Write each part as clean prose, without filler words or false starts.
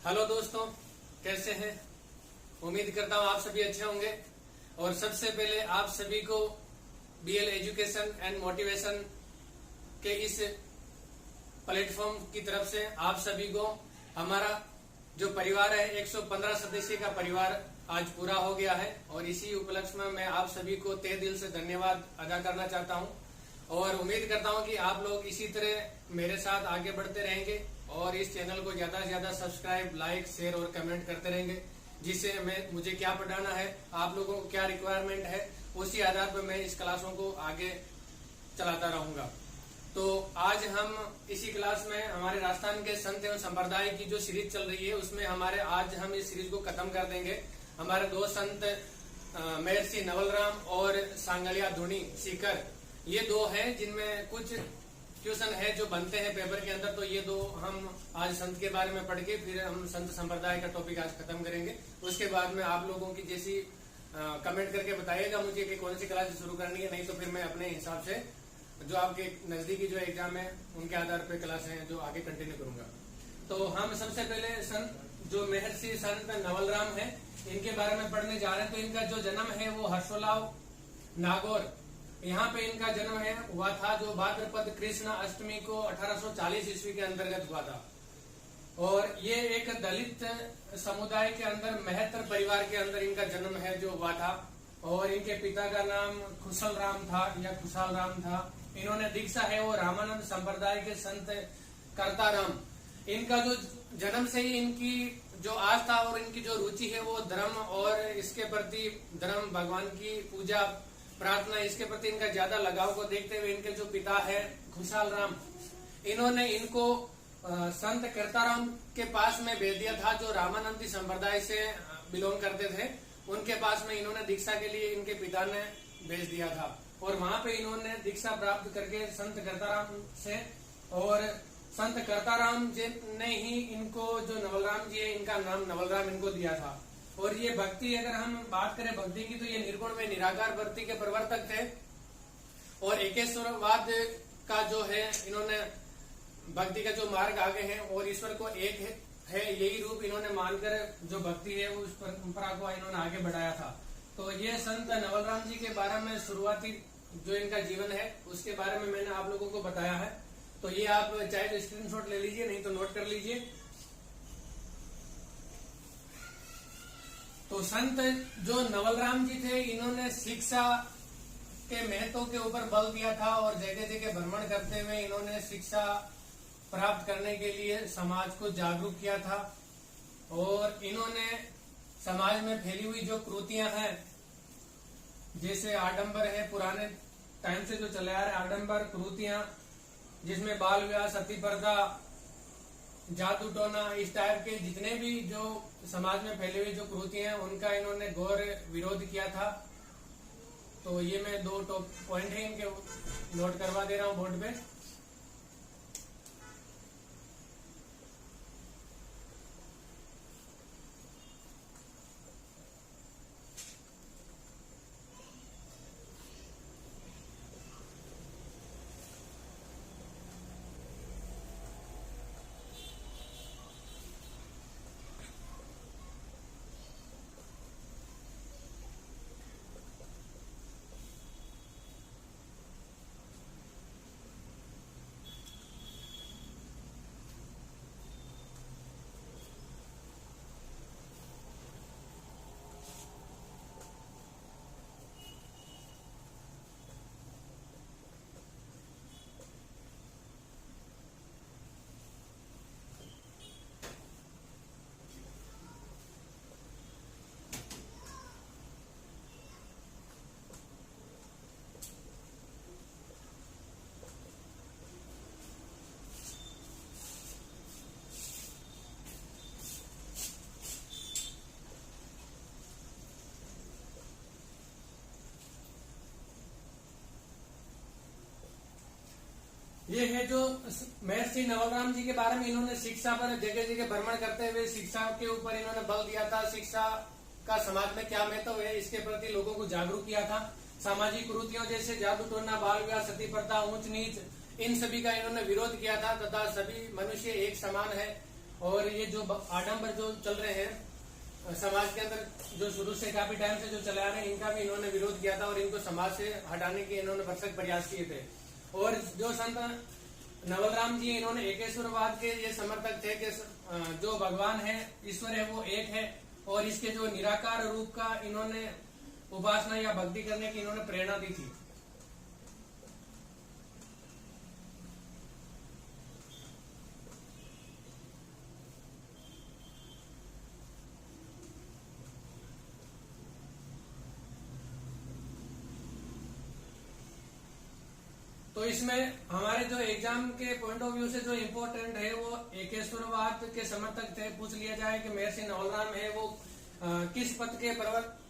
Hello दोस्तों, कैसे हैं? उम्मीद करता हूँ आप सभी अच्छे होंगे। और सबसे पहले आप सभी को बीएल एजुकेशन एंड मोटिवेशन के इस प्लेटफॉर्म की तरफ से आप सभी को हमारा जो परिवार है 115 सदस्य का परिवार आज पूरा हो गया है और इसी उपलक्ष्य में मैं आप सभी को तहे दिल से धन्यवाद अदा करना चाहता हूं और उम्मीद करता हूं कि आप लोग इसी तरह मेरे साथ आगे बढ़ते रहेंगे और इस चैनल को ज्यादा से ज्यादा सब्सक्राइब, लाइक, शेयर और कमेंट करते रहेंगे, जिससे मुझे क्या पढ़ाना है, आप लोगों को क्या रिक्वायरमेंट है, उसी आधार पर मैं इस क्लासों को आगे चलाता रहूंगा। तो आज हम इसी क्लास में हमारे राजस्थान के संत एवं संप्रदाय की जो सीरीज चल रही है उसमें आज हम इस सीरीज को खत्म कर देंगे। हमारे दो संत महर्षि नवलराम और सांगलिया धुनी सीकर, ये दो हैं जिनमें कुछ क्वेश्चन है जो बनते हैं पेपर के अंदर। तो ये दो हम आज संत के बारे में पढ़ के फिर हम संत संप्रदाय का टॉपिक आज खत्म करेंगे। उसके बाद में आप लोगों की जैसी कमेंट करके बताइएगा मुझे कि कौन सी क्लास शुरू करनी है, नहीं तो फिर मैं अपने हिसाब से जो आपके नजदीकी जो एग्जाम है उनके आधार पर क्लास है जो आगे कंटिन्यू करूंगा। तो हम सबसे पहले संत जो महर्षि संत नवलराम है इनके बारे में पढ़ने जा रहे हैं। तो इनका जो जन्म है वो हर्षोलाव नागौर यहाँ पे इनका जन्म हुआ था, जो भाद्रपद कृष्ण अष्टमी को 1840 ईस्वी के अंतर्गत हुआ था। और ये एक दलित समुदाय के अंदर महतर परिवार के अंदर इनका जन्म है जो हुआ था। और इनके पिता का नाम खुशल राम था या खुशाल राम था। इन्होंने दीक्षा है वो रामानंद संप्रदाय के संत कर्ताराम। इनका जो जन्म से ही इनकी जो आस्था और इनकी जो रुचि है वो धर्म और इसके प्रति धर्म, भगवान की पूजा, प्रार्थना, इसके प्रति इनका ज्यादा लगाव को देखते हुए इनके जो पिता है खुशाल राम, इन्होंने इनको संत कर्ताराम के पास में भेज दिया था जो रामानंदी संप्रदाय से बिलोंग करते थे। उनके पास में इन्होंने दीक्षा के लिए इनके पिता ने भेज दिया था और वहां पे इन्होंने दीक्षा प्राप्त करके संत कर्ताराम से, और संत कर्ताराम जी ने ही इनको जो नवलराम जी है इनका नाम नवलराम इनको दिया था। और ये भक्ति, अगर हम बात करें भक्ति की, तो ये निर्गुण में निराकार भक्ति के प्रवर्तक थे और एकेश्वरवाद का जो है इन्होंने भक्ति का जो मार्ग आगे है और ईश्वर को एक है यही रूप इन्होंने मानकर जो भक्ति है उस परंपरा को इन्होंने आगे बढ़ाया था। तो ये संत नवलराम जी के बारे में शुरुआती जो इनका जीवन है उसके बारे में मैंने आप लोगों को बताया है। तो ये आप चाहे तो स्क्रीनशॉट ले लीजिए, नहीं तो नोट कर लीजिए। तो संत जो नवलराम जी थे इन्होंने शिक्षा के महत्व के ऊपर बल दिया था और जगह जगह भ्रमण करते हुए इन्होंने शिक्षा प्राप्त करने के लिए समाज को जागरूक किया था। और इन्होंने समाज में फैली हुई जो कुरीतियां हैं, जैसे आडंबर है, पुराने टाइम से जो चले आ रहे आडंबर, कुरीतियां, जिसमें बाल विवाह, सती प्रथा, जादू टोना, इस टाइप के जितने भी जो समाज में फैली हुई जो कुरीतियां हैं उनका इन्होंने घोर विरोध किया था। तो ये मैं दो टॉप पॉइंट है इनके नोट करवा दे रहा हूं बोर्ड पे। ये है जो महर्षि नवलराम जी के बारे में इन्होंने शिक्षा पर जगह जगह भ्रमण करते हुए शिक्षा के ऊपर इन्होंने बल दिया था। शिक्षा का समाज में क्या महत्व है इसके प्रति लोगों को जागरूक किया था। सामाजिक कुरीतियों जैसे जादू टोना, बाल विवाह, सती प्रथा, ऊंच नीच, इन सभी का इन्होंने विरोध किया था तथा सभी मनुष्य एक समान है और ये जो आडंबर जो चल रहे हैं समाज के अंदर, जो शुरू से काफी टाइम से जो चले आ रहे हैं, इनका भी इन्होंने विरोध किया था और इनको समाज से हटाने के इन्होंने भरसक प्रयास किए थे। और जो संत नवल राम जी, इन्होंने एकेश्वरवाद के ये समर्थक थे कि जो भगवान है, ईश्वर है, वो एक है और इसके जो निराकार रूप का इन्होंने उपासना या भक्ति करने की इन्होंने प्रेरणा दी थी। तो इसमें हमारे जो एग्जाम के पॉइंट ऑफ व्यू से जो इम्पोर्टेंट है वो एकेश्वरवाद के समर्थक थे। पूछ लिया जाए कि महर्षि नवलराम है वो किस पद के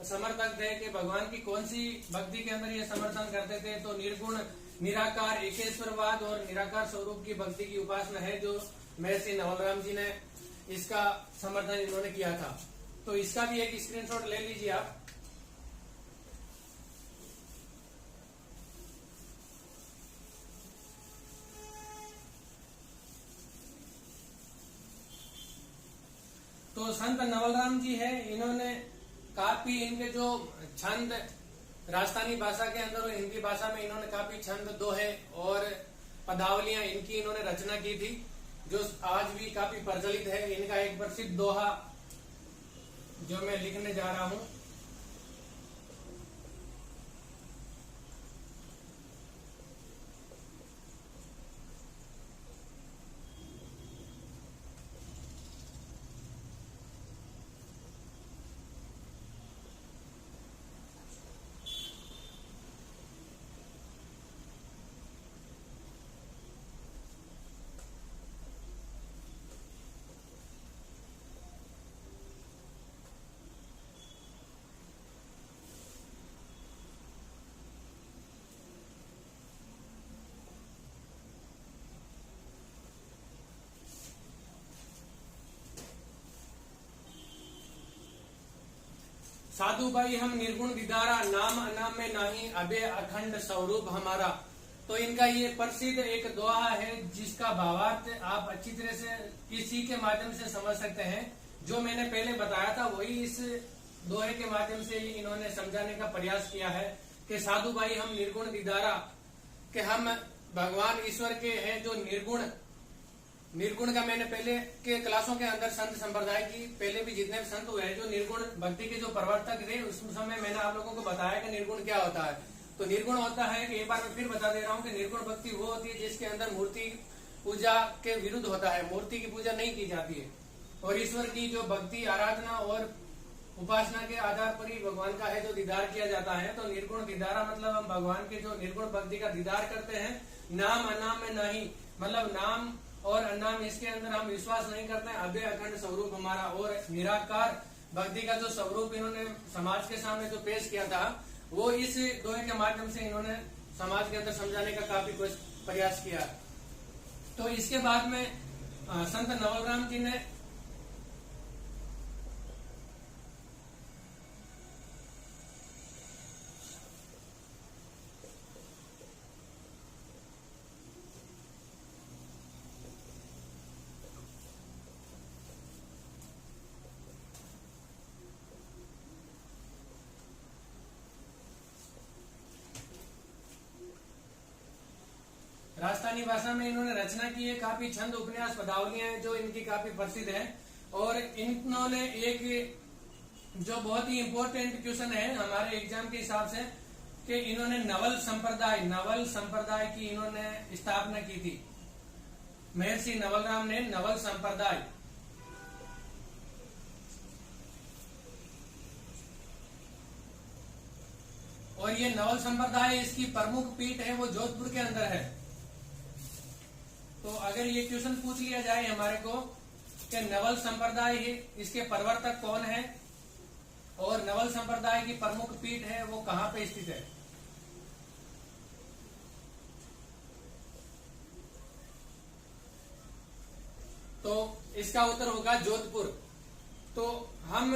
समर्थक थे, कि भगवान की कौन सी भक्ति के अंदर ये समर्थन करते थे, तो निर्गुण निराकार एकेश्वरवाद और निराकार स्वरूप की भक्ति की उपासना है जो महर्षि नवलराम जी ने इसका समर्थन इन्होंने किया था। तो इसका भी एक स्क्रीनशॉट ले लीजिए आप। तो संत नवलराम जी है, इन्होंने काफी इनके जो छंद राजस्थानी भाषा के अंदर और हिंदी भाषा में इन्होंने काफी छंद, दोहे और पदावलियां इनकी इन्होंने रचना की थी, जो आज भी काफी प्रचलित है। इनका एक प्रसिद्ध दोहा जो मैं लिखने जा रहा हूं, साधु भाई हम निर्गुण विदारा, नाम अनाम में नाही, अबे अखंड स्वरूप हमारा। तो इनका ये प्रसिद्ध एक दोहा है जिसका भावार्थ आप अच्छी तरह से इसी के माध्यम से समझ सकते हैं। जो मैंने पहले बताया था वही इस दोहे के माध्यम से इन्होंने समझाने का प्रयास किया है कि साधु भाई हम निर्गुण विदारा, कि हम भगवान ईश्वर के हैं जो निर्गुण। निर्गुण का मैंने पहले के क्लासों के अंदर संत संप्रदाय की पहले भी जितने भी संत हुए हैं जो निर्गुण भक्ति के जो प्रवर्तक थे, उस समय मैंने आप लोगों को बताया कि निर्गुण क्या होता है। तो निर्गुण होता है कि एक बार मैं फिर बता दे रहा हूँ कि निर्गुण भक्ति वो होती है जिसके अंदर मूर्ति पूजा के विरुद्ध होता है, मूर्ति की पूजा नहीं की जाती है और ईश्वर की जो भक्ति आराधना और उपासना के आधार पर ही भगवान का है जो दीदार किया जाता है। तो निर्गुण दीदारा मतलब हम भगवान के जो निर्गुण भक्ति का दीदार करते हैं। नाम अनाम में नहीं, मतलब नाम और अनाम इसके अंदर हम विश्वास नहीं करते हैं। अभय अखंड स्वरूप हमारा, और निराकार भक्ति का जो स्वरूप इन्होंने समाज के सामने जो पेश किया था वो इस दोहे के माध्यम से इन्होंने समाज के अंदर समझाने का काफी प्रयास किया। तो इसके बाद में संत नवलराम जी ने राजस्थानी भाषा में इन्होंने रचना की है। काफी छंद उपन्यास पदावलियां हैं जो इनकी काफी प्रसिद्ध है। और इन्होंने एक जो बहुत ही इम्पोर्टेंट क्वेश्चन है हमारे एग्जाम के हिसाब से कि इन्होंने नवल संप्रदाय की इन्होंने स्थापना की थी। महर्षि नवलराम ने नवल संप्रदाय, और ये नवल संप्रदाय इसकी प्रमुख पीठ है वो जोधपुर के अंदर है। तो अगर ये क्वेश्चन पूछ लिया जाए हमारे को कि नवल संप्रदाय है इसके प्रवर्तक कौन है और नवल संप्रदाय की प्रमुख पीठ है वो कहां पे स्थित है, तो इसका उत्तर होगा जोधपुर। तो हम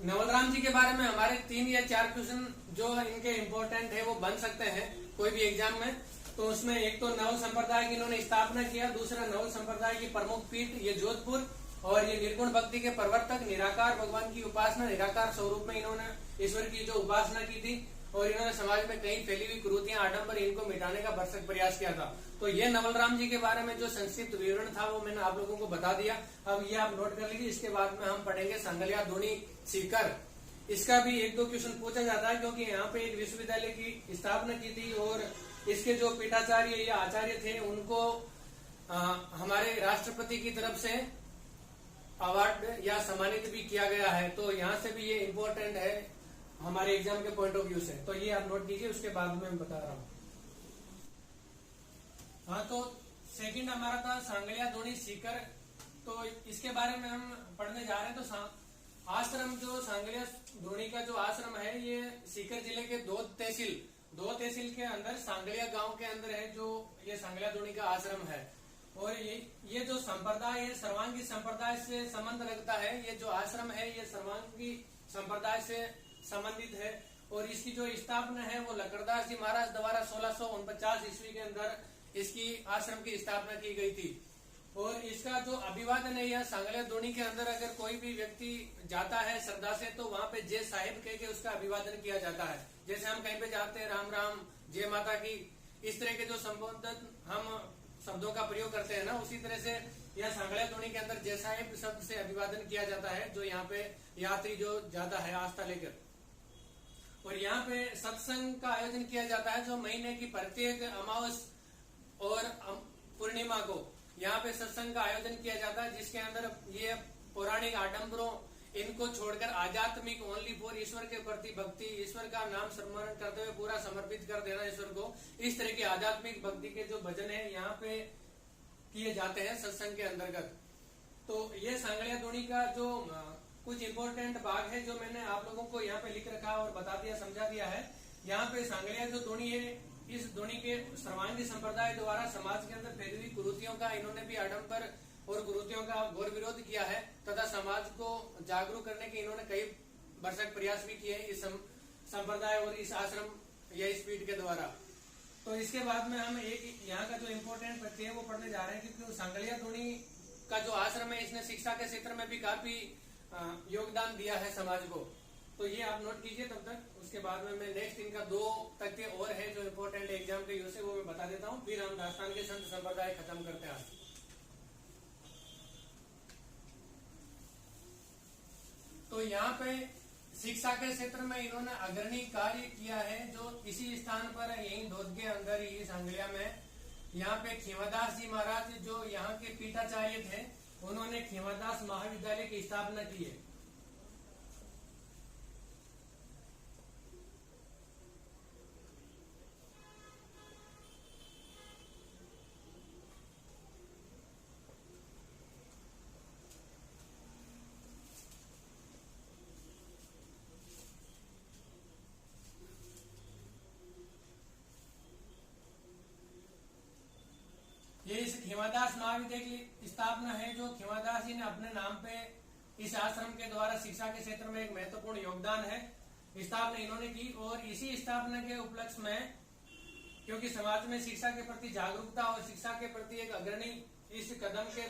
नवलराम जी के बारे में हमारे 3 या 4 क्वेश्चन जो इनके इम्पोर्टेंट है वो बन सकते हैं कोई भी एग्जाम में। तो उसमें एक तो नवल संप्रदाय की इन्होंने स्थापना किया, दूसरा नवल संप्रदाय की प्रमुख पीठ ये जोधपुर, और ये निर्गुण भक्ति के प्रवर्तक, निराकार भगवान की उपासना, निराकार स्वरूप में इन्होंने ईश्वर की जो उपासना की थी और इन्होंने समाज में कई फैली हुई कुरीतियां, आडंबर, इनको मिटाने का भरसक प्रयास किया था। तो ये नवल राम जी के बारे में जो संक्षिप्त विवरण था वो मैंने आप लोगों को बता दिया। अब ये आप नोट कर लीजिए। इसके बाद में हम पढ़ेंगे सांगलिया धोनी सीकर। इसका भी एक दो क्वेश्चन पूछा जाता है, क्योंकि यहाँ पे एक विश्वविद्यालय की स्थापना की थी और इसके जो पीठाचार्य या आचार्य थे उनको हमारे राष्ट्रपति की तरफ से अवार्ड या सम्मानित भी किया गया है। तो यहाँ से भी ये इम्पोर्टेंट है हमारे एग्जाम के पॉइंट ऑफ व्यू से। तो ये आप नोट कीजिए, उसके बाद में मैं बता रहा हूँ। हाँ, तो सेकंड हमारा था सांगलिया धोनी सीकर। तो इसके बारे में हम पढ़ने जा रहे हैं। तो आश्रम जो सांगलिया धोनी का जो आश्रम है ये सीकर जिले के दो तहसील के अंदर सांगलिया गांव के अंदर है, जो ये सांगलिया धोनी का आश्रम है। और ये जो संप्रदाय है सर्वांगी संप्रदाय से संबंध रखता है। ये जो आश्रम है ये सर्वांगी संप्रदाय से संबंधित है। और इसकी जो स्थापना है वो लकड़दास जी महाराज द्वारा 1649 ईस्वी के अंदर इसकी आश्रम की स्थापना की गई थी। और इसका जो अभिवादन है यह सांगलिया धोनी के अंदर अगर कोई भी व्यक्ति जाता है श्रद्धा से तो वहाँ पे जय साहिब कह के उसका अभिवादन किया जाता है। जैसे हम कहीं पे जाते हैं राम राम, जय माता की, इस तरह के जो संबोधन हम शब्दों का प्रयोग करते हैं ना, उसी तरह से यह सांगलिया धोनी के अंदर जय साहिब शब्द से अभिवादन किया जाता है, जो यहाँ पे यात्री जो जाता है आस्था लेकर। और यहाँ पे सत्संग का आयोजन किया जाता है, जो महीने की प्रत्येक अमावस और पूर्णिमा को यहाँ पे सत्संग का आयोजन किया जाता है, जिसके अंदर ये पौराणिक आडंबरों इनको छोड़कर आध्यात्मिक ओनली फॉर ईश्वर के प्रति भक्ति, ईश्वर का नाम स्मरण करते हुए पूरा समर्पित कर देना ईश्वर को, इस तरह की आध्यात्मिक भक्ति के जो भजन है यहाँ पे किए जाते हैं सत्संग के अंतर्गत। तो ये सांगलिया धोनी का जो कुछ इम्पोर्टेंट भाग है जो मैंने आप लोगों को यहाँ पे लिख रखा और बता दिया, समझा दिया है। यहाँ पे सांगलिया जो धोनी है, इस धोनी के सर्वांगी संप्रदाय द्वारा समाज के अंदर फैली हुई कुरीतियों का इन्होंने भी आडंबर और कुरीतियों का घोर विरोध किया है तथा समाज को जागरूक करने के इन्होंने कई भरसक प्रयास भी किए हैं इस संप्रदाय और इस आश्रम या इस पीठ के द्वारा। तो इसके बाद में हम एक यहाँ का जो इम्पोर्टेंट तथ्य है वो पढ़ने जा रहे हैं, क्योंकि सांगलिया धोनी का जो आश्रम है इसने शिक्षा के क्षेत्र में भी काफी योगदान दिया है समाज को। तो ये आप नोट कीजिए तब तक। उसके बाद में मैं नेक्स्ट इनका दो तथ्य और है जो इम्पोर्टेंट एग्जाम के यूज से वो मैं बता देता हूँ, फिर हम राजस्थान के संत संप्रदाय खत्म करते हैं आज। तो यहाँ पे शिक्षा के क्षेत्र में इन्होंने अग्रणी कार्य किया है, जो इसी स्थान पर यही धोद के अंदर ही सांगलिया में यहाँ पे खीमादास जी महाराज जो यहाँ के पीठाचार्य थे, उन्होंने खीमादास महाविद्यालय की स्थापना की है। ये इस खीमादास महाविद्यालय की स्थापना है, जो खीमादास जी ने अपने नाम पे इस आश्रम के द्वारा शिक्षा के क्षेत्र में एक महत्वपूर्ण योगदान है, स्थापना इन्होंने की। और इसी स्थापना के उपलक्ष्य में, क्योंकि समाज में शिक्षा के प्रति जागरूकता और शिक्षा के प्रति एक अग्रणी इस कदम के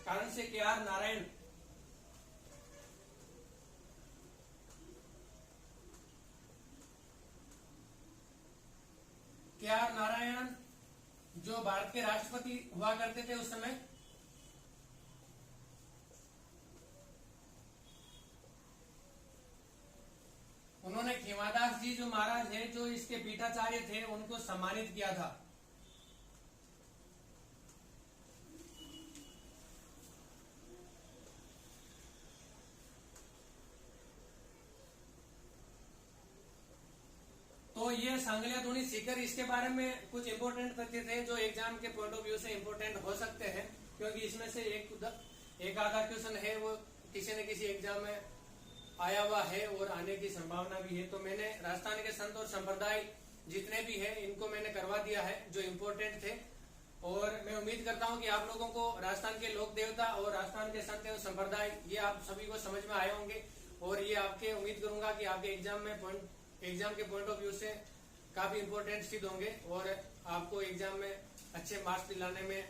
कारण से के.आर. नारायण जो भारत के राष्ट्रपति हुआ करते थे उस समय, उन्होंने खीमादास जी जो महाराज है जो इसके पीठाचार्य थे उनको सम्मानित किया था। तो ये सांगलिया धोनी सीकर, इसके बारे में कुछ इंपोर्टेंट तथ्य थे जो एग्जाम के पॉइंट ऑफ व्यू से इंपोर्टेंट हो सकते हैं, क्योंकि इसमें से एक आधा क्वेश्चन है वो किसी न किसी एग्जाम में आया हुआ है और आने की संभावना भी है। तो मैंने राजस्थान के संत और संप्रदाय जितने भी है इनको मैंने करवा दिया है जो इम्पोर्टेंट थे। और मैं उम्मीद करता हूं कि आप लोगों को राजस्थान के लोक देवता और राजस्थान के संत और संप्रदाय ये आप सभी को समझ में आए होंगे, और ये आपके उम्मीद करूंगा कि आपके एग्जाम के पॉइंट ऑफ व्यू से काफी इम्पोर्टेंट सिद्ध होंगे और आपको एग्जाम में अच्छे मार्क्स दिलाने में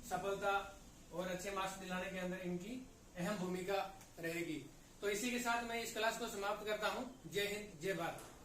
सफलता और अच्छे मार्क्स दिलाने के अंदर इनकी अहम भूमिका रहेगी। तो इसी के साथ मैं इस क्लास को समाप्त करता हूँ। जय हिंद, जय भारत।